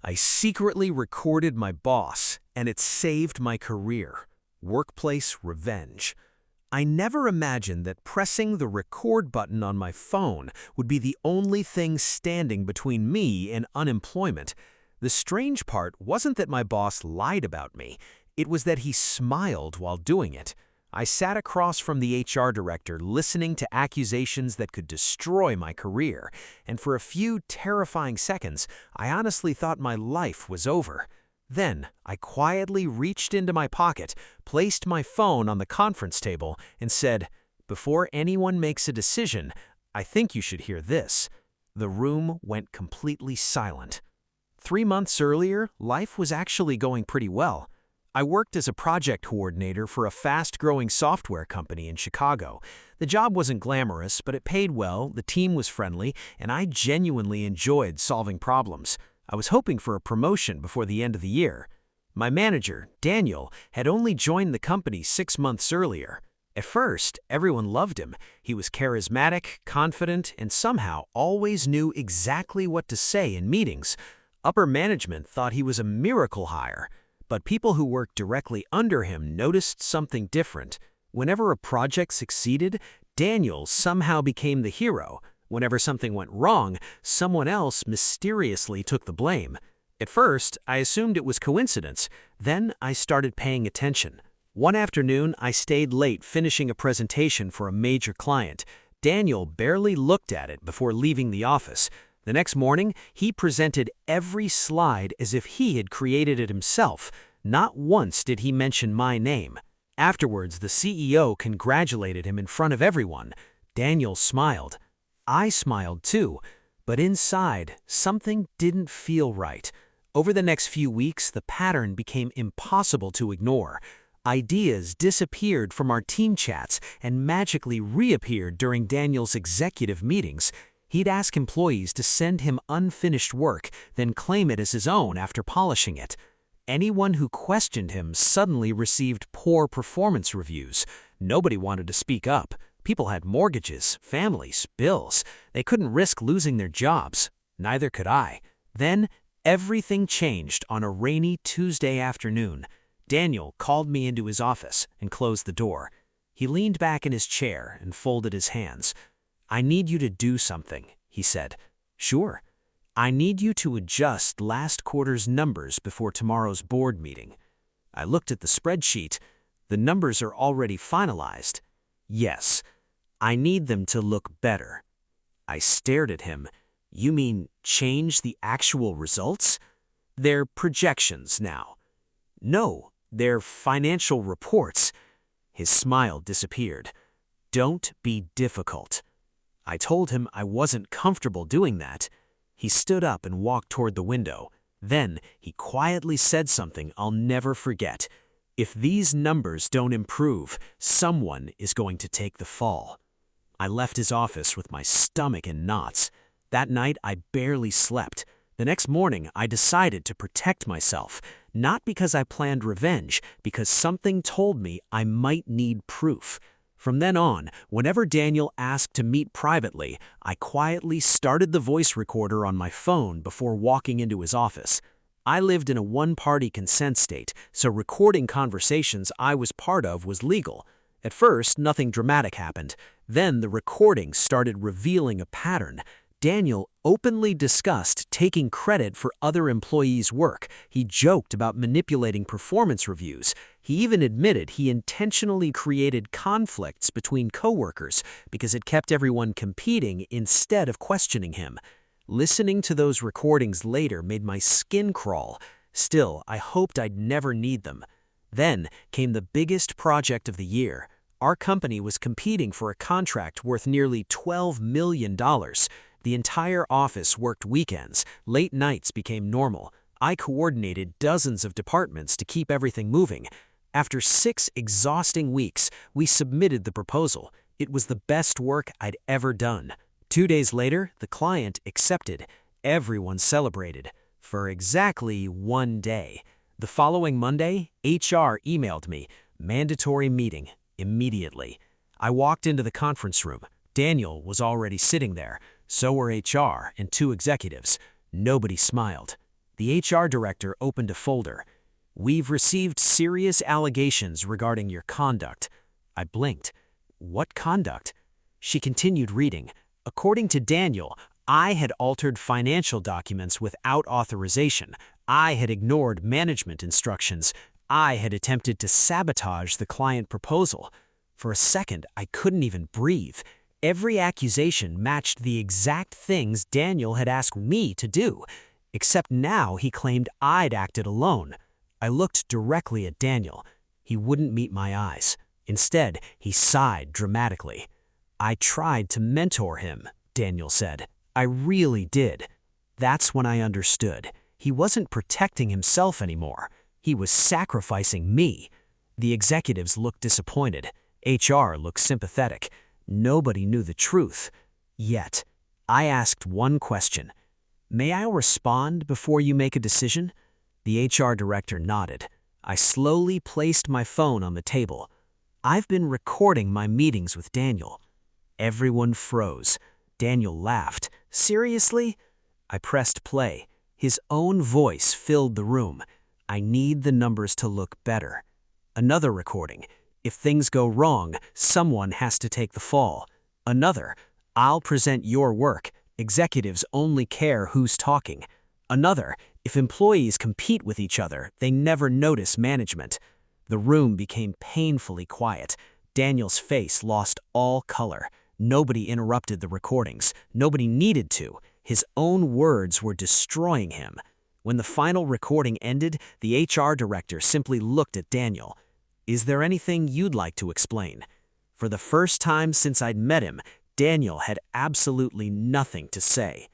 I secretly recorded my boss, and it saved my career. Workplace revenge. I never imagined that pressing the record button on my phone would be the only thing standing between me and unemployment. The strange part wasn't that my boss lied about me. It was that he smiled while doing it. I sat across from the HR director listening to accusations that could destroy my career, and for a few terrifying seconds, I honestly thought my life was over. Then, I quietly reached into my pocket, placed my phone on the conference table, and said, "Before anyone makes a decision, I think you should hear this." The room went completely silent. 3 months earlier, life was actually going pretty well. I worked as a project coordinator for a fast-growing software company in Chicago. The job wasn't glamorous, but it paid well, the team was friendly, and I genuinely enjoyed solving problems. I was hoping for a promotion before the end of the year. My manager, Daniel, had only joined the company 6 months earlier. At first, everyone loved him. He was charismatic, confident, and somehow always knew exactly what to say in meetings. Upper management thought he was a miracle hire. But people who worked directly under him noticed something different. Whenever a project succeeded, Daniel somehow became the hero. Whenever something went wrong, someone else mysteriously took the blame. At first, I assumed it was coincidence. Then I started paying attention. One afternoon, I stayed late finishing a presentation for a major client. Daniel barely looked at it before leaving the office. The next morning, he presented every slide as if he had created it himself. Not once did he mention my name. Afterwards, the CEO congratulated him in front of everyone. Daniel smiled. I smiled too, but inside, something didn't feel right. Over the next few weeks, the pattern became impossible to ignore. Ideas disappeared from our team chats and magically reappeared during Daniel's executive meetings. He'd ask employees to send him unfinished work, then claim it as his own after polishing it. Anyone who questioned him suddenly received poor performance reviews. Nobody wanted to speak up. People had mortgages, families, bills. They couldn't risk losing their jobs. Neither could I. Then, everything changed on a rainy Tuesday afternoon. Daniel called me into his office and closed the door. He leaned back in his chair and folded his hands. "I need you to do something," he said. "Sure. I need you to adjust last quarter's numbers before tomorrow's board meeting." I looked at the spreadsheet. "The numbers are already finalized." "Yes. I need them to look better." I stared at him. "You mean change the actual results?" "They're projections now." "No, they're financial reports." His smile disappeared. "Don't be difficult." I told him I wasn't comfortable doing that. He stood up and walked toward the window. Then he quietly said something I'll never forget. "If these numbers don't improve, someone is going to take the fall." I left his office with my stomach in knots. That night, I barely slept. The next morning, I decided to protect myself, not because I planned revenge, because something told me I might need proof. From then on, whenever Daniel asked to meet privately, I quietly started the voice recorder on my phone before walking into his office. I lived in a one-party consent state, so recording conversations I was part of was legal. At first, nothing dramatic happened. Then the recording started revealing a pattern. Daniel openly discussed taking credit for other employees' work. He joked about manipulating performance reviews. He even admitted he intentionally created conflicts between coworkers because it kept everyone competing instead of questioning him. Listening to those recordings later made my skin crawl. Still, I hoped I'd never need them. Then came the biggest project of the year. Our company was competing for a contract worth nearly $12 million. The entire office worked weekends. Late nights became normal. I coordinated dozens of departments to keep everything moving. After 6 exhausting weeks, we submitted the proposal. It was the best work I'd ever done. 2 days later, the client accepted. Everyone celebrated. For exactly 1 day. The following Monday, HR emailed me, "Mandatory meeting, immediately." I walked into the conference room. Daniel was already sitting there. So were HR and 2 executives. Nobody smiled. The HR director opened a folder. "We've received serious allegations regarding your conduct." I blinked. "What conduct?" She continued reading. "According to Daniel, I had altered financial documents without authorization. I had ignored management instructions. I had attempted to sabotage the client proposal." For a second, I couldn't even breathe. Every accusation matched the exact things Daniel had asked me to do, except now he claimed I'd acted alone. I looked directly at Daniel. He wouldn't meet my eyes. Instead, he sighed dramatically. "I tried to mentor him," Daniel said. "I really did." That's when I understood. He wasn't protecting himself anymore. He was sacrificing me. The executives looked disappointed. HR looked sympathetic. Nobody knew the truth. Yet, I asked one question. "May I respond before you make a decision?" The HR director nodded. I slowly placed my phone on the table. "I've been recording my meetings with Daniel." Everyone froze. Daniel laughed. "Seriously?" I pressed play. His own voice filled the room. "I need the numbers to look better." Another recording. "If things go wrong, someone has to take the fall." Another. "I'll present your work. Executives only care who's talking." Another. "If employees compete with each other, they never notice management." The room became painfully quiet. Daniel's face lost all color. Nobody interrupted the recordings. Nobody needed to. His own words were destroying him. When the final recording ended, the HR director simply looked at Daniel. "Is there anything you'd like to explain?" For the first time since I'd met him, Daniel had absolutely nothing to say.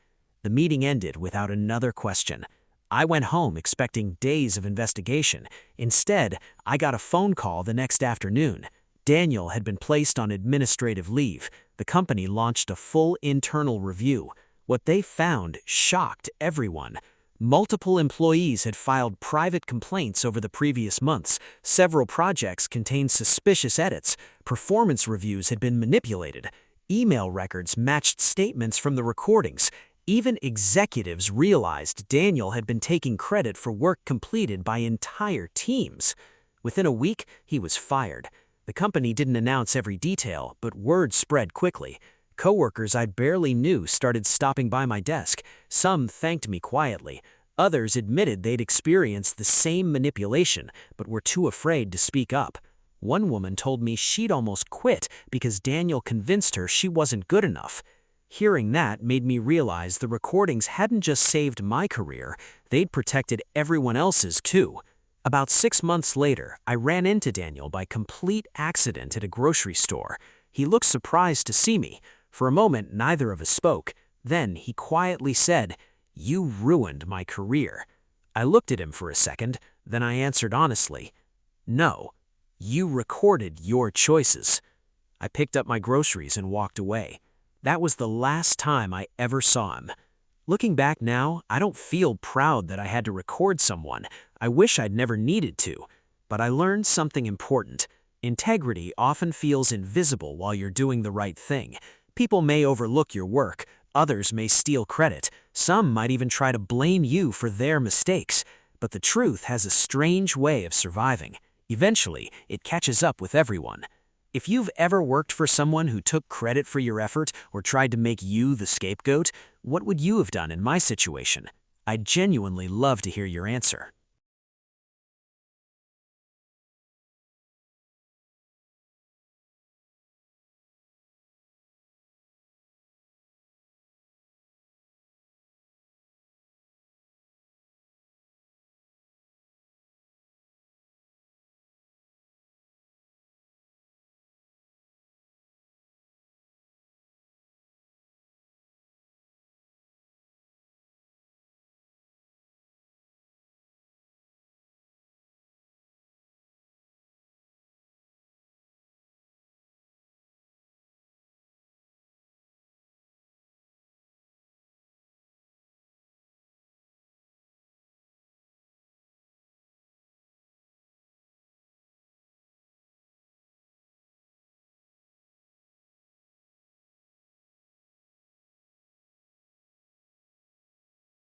The meeting ended without another question. I went home expecting days of investigation. Instead, I got a phone call the next afternoon. Daniel had been placed on administrative leave. The company launched a full internal review. What they found shocked everyone. Multiple employees had filed private complaints over the previous months. Several projects contained suspicious edits. Performance reviews had been manipulated. Email records matched statements from the recordings. Even executives realized Daniel had been taking credit for work completed by entire teams. Within a week, he was fired. The company didn't announce every detail, but word spread quickly. Coworkers I barely knew started stopping by my desk. Some thanked me quietly. Others admitted they'd experienced the same manipulation, but were too afraid to speak up. One woman told me she'd almost quit because Daniel convinced her she wasn't good enough. Hearing that made me realize the recordings hadn't just saved my career, they'd protected everyone else's too. About 6 months later, I ran into Daniel by complete accident at a grocery store. He looked surprised to see me. For a moment, neither of us spoke. Then he quietly said, "You ruined my career." I looked at him for a second, then I answered honestly, "No, you recorded your choices." I picked up my groceries and walked away. That was the last time I ever saw him. Looking back now, I don't feel proud that I had to record someone. I wish I'd never needed to. But I learned something important. Integrity often feels invisible while you're doing the right thing. People may overlook your work. Others may steal credit. Some might even try to blame you for their mistakes. But the truth has a strange way of surviving. Eventually, it catches up with everyone. If you've ever worked for someone who took credit for your effort or tried to make you the scapegoat, what would you have done in my situation? I'd genuinely love to hear your answer.